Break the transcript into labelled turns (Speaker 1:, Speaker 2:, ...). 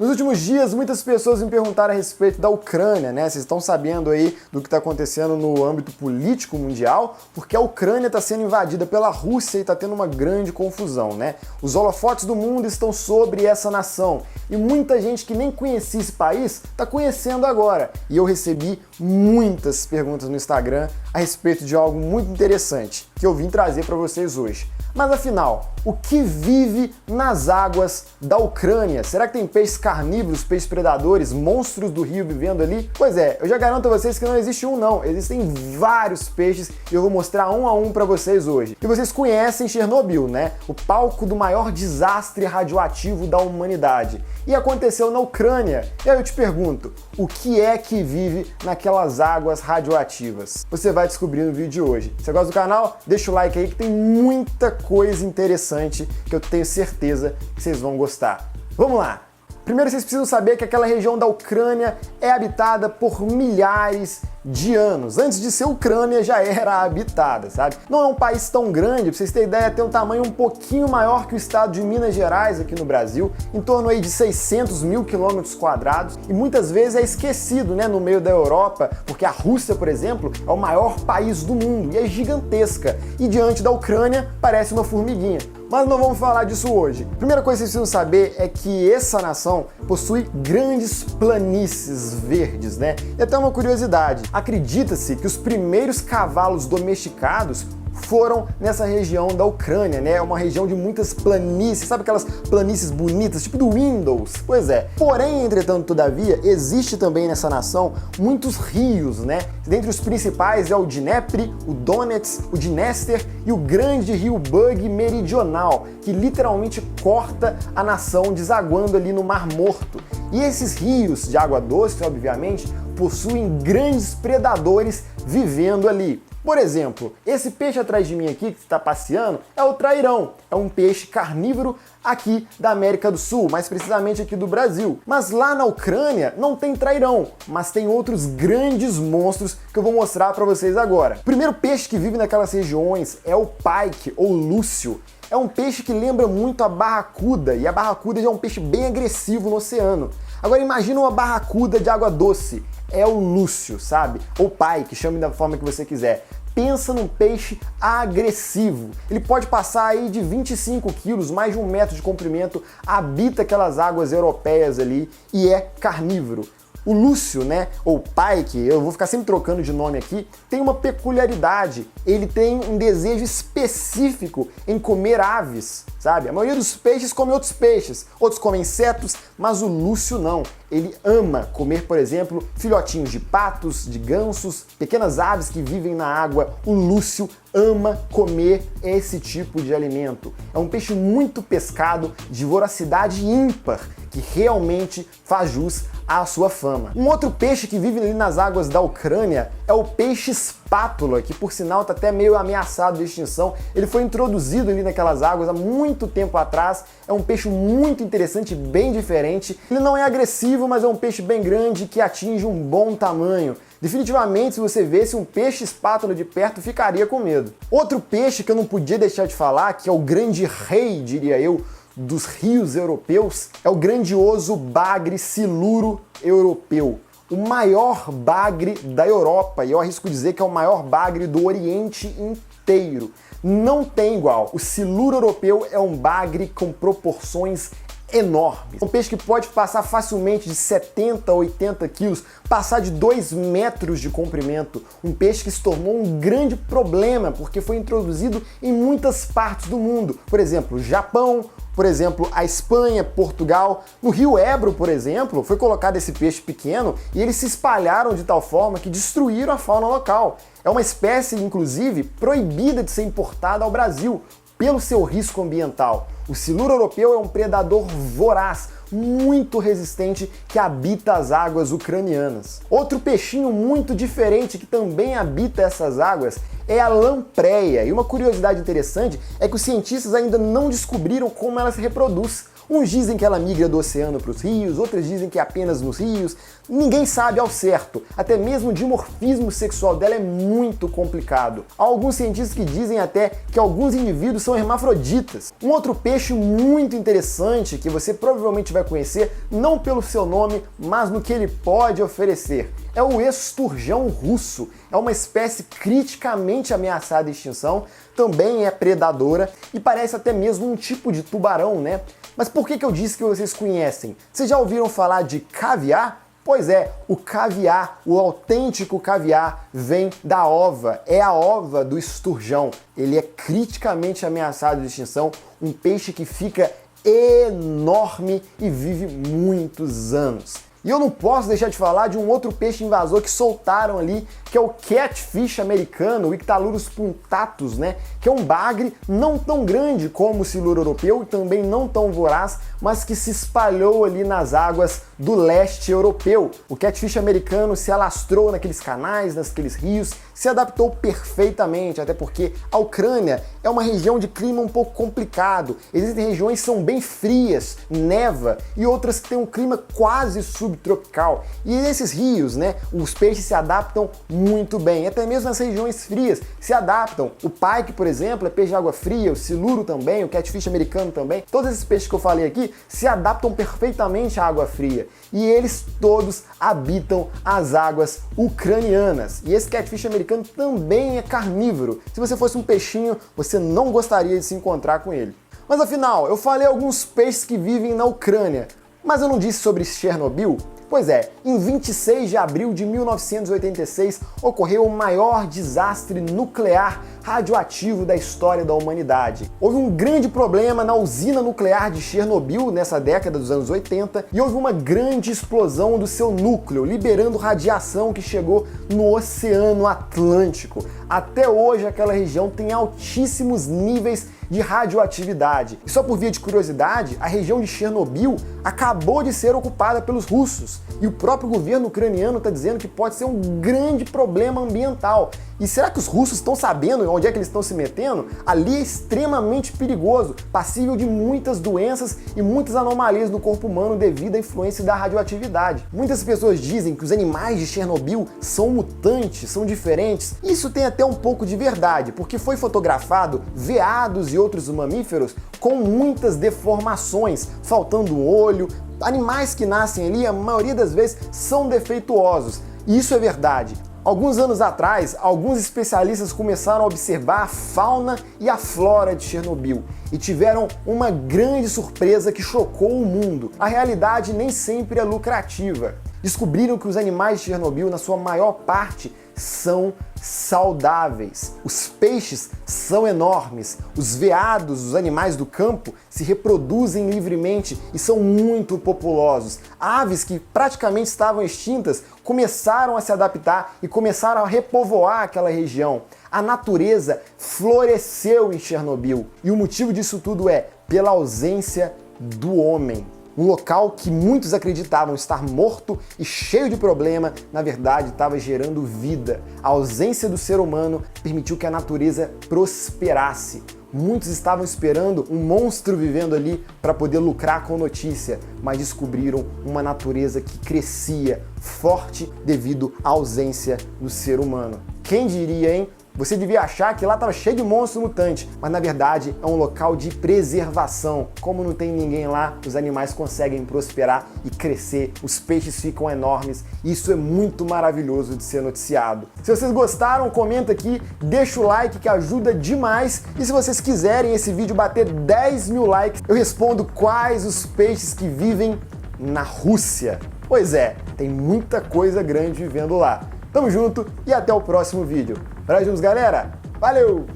Speaker 1: Nos últimos dias, muitas pessoas me perguntaram a respeito da Ucrânia, né? Vocês estão sabendo aí do que está acontecendo no âmbito político mundial, porque a Ucrânia está sendo invadida pela Rússia e está tendo uma grande confusão, né? Os holofotes do mundo estão sobre essa nação e muita gente que nem conhecia esse país está conhecendo agora. E eu recebi muitas perguntas no Instagram a respeito de algo muito interessante que eu vim trazer para vocês hoje. Mas afinal, o que vive nas águas da Ucrânia? Será que tem peixes carnívoros, peixes predadores, monstros do rio vivendo ali? Pois é, eu já garanto a vocês que não existe um não, existem vários peixes e eu vou mostrar um a um para vocês hoje. E vocês conhecem Chernobyl, né? O palco do maior desastre radioativo da humanidade. E aconteceu na Ucrânia. E aí eu te pergunto, o que é que vive naquelas águas radioativas? Você vai descobrir no vídeo de hoje. Se você gosta do canal, deixa o like aí que tem muita coisa interessante que eu tenho certeza que vocês vão gostar. Vamos lá! Primeiro vocês precisam saber que aquela região da Ucrânia é habitada por milhares de anos. Antes de ser Ucrânia já era habitada, sabe? Não é um país tão grande, pra vocês terem ideia, tem um tamanho um pouquinho maior que o estado de Minas Gerais aqui no Brasil, em torno aí de 600 mil quilômetros quadrados, e muitas vezes é esquecido, né, no meio da Europa, porque a Rússia, por exemplo, é o maior país do mundo e é gigantesca, e diante da Ucrânia parece uma formiguinha. Mas não vamos falar disso hoje. A primeira coisa que vocês precisam saber é que essa nação possui grandes planícies verdes, né? E até uma curiosidade, acredita-se que os primeiros cavalos domesticados foram nessa região da Ucrânia, né? É uma região de muitas planícies, sabe aquelas planícies bonitas, tipo do Windows? Pois é. Porém, entretanto, todavia, existe também nessa nação muitos rios, né? Dentre os principais é o Dnepr, o Donets, o Dniester e o grande rio Bug meridional, que literalmente corta a nação desaguando ali no Mar Morto. E esses rios de água doce, obviamente, possuem grandes predadores vivendo ali. Por exemplo, esse peixe atrás de mim aqui, que está passeando, é o trairão. É um peixe carnívoro aqui da América do Sul, mais precisamente aqui do Brasil. Mas lá na Ucrânia não tem trairão, mas tem outros grandes monstros que eu vou mostrar para vocês agora. O primeiro peixe que vive naquelas regiões é o pike, ou lúcio. É um peixe que lembra muito a barracuda, e a barracuda já é um peixe bem agressivo no oceano. Agora imagina uma barracuda de água doce. É o lúcio, sabe? Ou pike, chame da forma que você quiser. Pensa num peixe agressivo. Ele pode passar aí de 25 quilos, mais de 1 metro de comprimento, habita aquelas águas europeias ali e é carnívoro. O lúcio, né, ou pike, eu vou ficar sempre trocando de nome aqui, tem uma peculiaridade. Ele tem um desejo específico em comer aves, sabe? A maioria dos peixes come outros peixes, outros comem insetos, mas o lúcio não. Ele ama comer, por exemplo, filhotinhos de patos, de gansos, pequenas aves que vivem na água. O lúcio ama comer esse tipo de alimento. É um peixe muito pescado, de voracidade ímpar, que realmente faz jus à sua fama. Um outro peixe que vive ali nas águas da Ucrânia é o peixe espátula, que por sinal está até meio ameaçado de extinção. Ele foi introduzido ali naquelas águas há muito tempo atrás. É um peixe muito interessante, bem diferente. Ele não é agressivo, mas é um peixe bem grande que atinge um bom tamanho. Definitivamente, se você visse um peixe espátula de perto, ficaria com medo. Outro peixe que eu não podia deixar de falar, que é o grande rei, diria eu, dos rios europeus, é o grandioso bagre siluro europeu. O maior bagre da Europa, e eu arrisco dizer que é o maior bagre do Oriente inteiro. Não tem igual. O siluro europeu é um bagre com proporções enormes. Um peixe que pode passar facilmente de 70 a 80 quilos, passar de 2 metros de comprimento. Um peixe que se tornou um grande problema porque foi introduzido em muitas partes do mundo. Por exemplo, Japão, por exemplo, a Espanha, Portugal. No Rio Ebro, por exemplo, foi colocado esse peixe pequeno e eles se espalharam de tal forma que destruíram a fauna local. É uma espécie, inclusive, proibida de ser importada ao Brasil pelo seu risco ambiental. O siluro europeu é um predador voraz, muito resistente, que habita as águas ucranianas. Outro peixinho muito diferente que também habita essas águas é a lampreia. E uma curiosidade interessante é que os cientistas ainda não descobriram como ela se reproduz. Uns dizem que ela migra do oceano para os rios, outros dizem que é apenas nos rios. Ninguém sabe ao certo. Até mesmo o dimorfismo sexual dela é muito complicado. Há alguns cientistas que dizem até que alguns indivíduos são hermafroditas. Um outro peixe muito interessante que você provavelmente vai conhecer, não pelo seu nome, mas no que ele pode oferecer, é o esturjão russo. É uma espécie criticamente ameaçada de extinção, também é predadora e parece até mesmo um tipo de tubarão, né? Mas por que eu disse que vocês conhecem? Vocês já ouviram falar de caviar? Pois é, o caviar, o autêntico caviar, vem da ova, é a ova do esturjão. Ele é criticamente ameaçado de extinção, um peixe que fica enorme e vive muitos anos. E eu não posso deixar de falar de um outro peixe invasor que soltaram ali, que é o catfish americano, o Ictalurus puntatus, né? Que é um bagre não tão grande como o siluro europeu e também não tão voraz, mas que se espalhou ali nas águas do leste europeu. O catfish americano se alastrou naqueles canais, naqueles rios, se adaptou perfeitamente, até porque a Ucrânia é uma região de clima um pouco complicado. Existem regiões que são bem frias, neva, e outras que têm um clima quase subtropical. E nesses rios, né, os peixes se adaptam muito bem. Até mesmo nas regiões frias se adaptam. O pike, por exemplo, é peixe de água fria, o siluro também, o catfish americano também. Todos esses peixes que eu falei aqui se adaptam perfeitamente à água fria. E eles todos habitam as águas ucranianas. E esse catfish americano também é carnívoro. Se você fosse um peixinho, você não gostaria de se encontrar com ele. Mas afinal, eu falei alguns peixes que vivem na Ucrânia, mas eu não disse sobre Chernobyl? Pois é, em 26 de abril de 1986 ocorreu o maior desastre nuclear radioativo da história da humanidade. Houve um grande problema na usina nuclear de Chernobyl nessa década dos anos 80 e houve uma grande explosão do seu núcleo, liberando radiação que chegou no Oceano Atlântico. Até hoje aquela região tem altíssimos níveis de radioatividade. E só por via de curiosidade, a região de Chernobyl acabou de ser ocupada pelos russos e o próprio governo ucraniano está dizendo que pode ser um grande problema ambiental. E será que os russos estão sabendo onde é que eles estão se metendo? Ali é extremamente perigoso, passível de muitas doenças e muitas anomalias no corpo humano devido à influência da radioatividade. Muitas pessoas dizem que os animais de Chernobyl são mutantes, são diferentes. Isso tem até um pouco de verdade, porque foi fotografado veados e outros mamíferos com muitas deformações, faltando um olho. Animais que nascem ali, a maioria das vezes, são defeituosos. E isso é verdade. Alguns anos atrás, alguns especialistas começaram a observar a fauna e a flora de Chernobyl e tiveram uma grande surpresa que chocou o mundo. A realidade nem sempre é lucrativa. Descobriram que os animais de Chernobyl, na sua maior parte, são saudáveis. Os peixes são enormes, os veados, os animais do campo, se reproduzem livremente e são muito populosos. Aves que praticamente estavam extintas começaram a se adaptar e começaram a repovoar aquela região. A natureza floresceu em Chernobyl e o motivo disso tudo é pela ausência do homem. Um local que muitos acreditavam estar morto e cheio de problema, na verdade estava gerando vida. A ausência do ser humano permitiu que a natureza prosperasse. Muitos estavam esperando um monstro vivendo ali para poder lucrar com notícia, mas descobriram uma natureza que crescia, forte devido à ausência do ser humano. Quem diria, hein? Você devia achar que lá estava cheio de monstro mutante, mas na verdade é um local de preservação. Como não tem ninguém lá, os animais conseguem prosperar e crescer, os peixes ficam enormes. Isso é muito maravilhoso de ser noticiado. Se vocês gostaram, comenta aqui, deixa o like que ajuda demais. E se vocês quiserem esse vídeo bater 10 mil likes, eu respondo quais os peixes que vivem na Rússia. Pois é, tem muita coisa grande vivendo lá. Tamo junto e até o próximo vídeo. Pra juntos, galera. Valeu!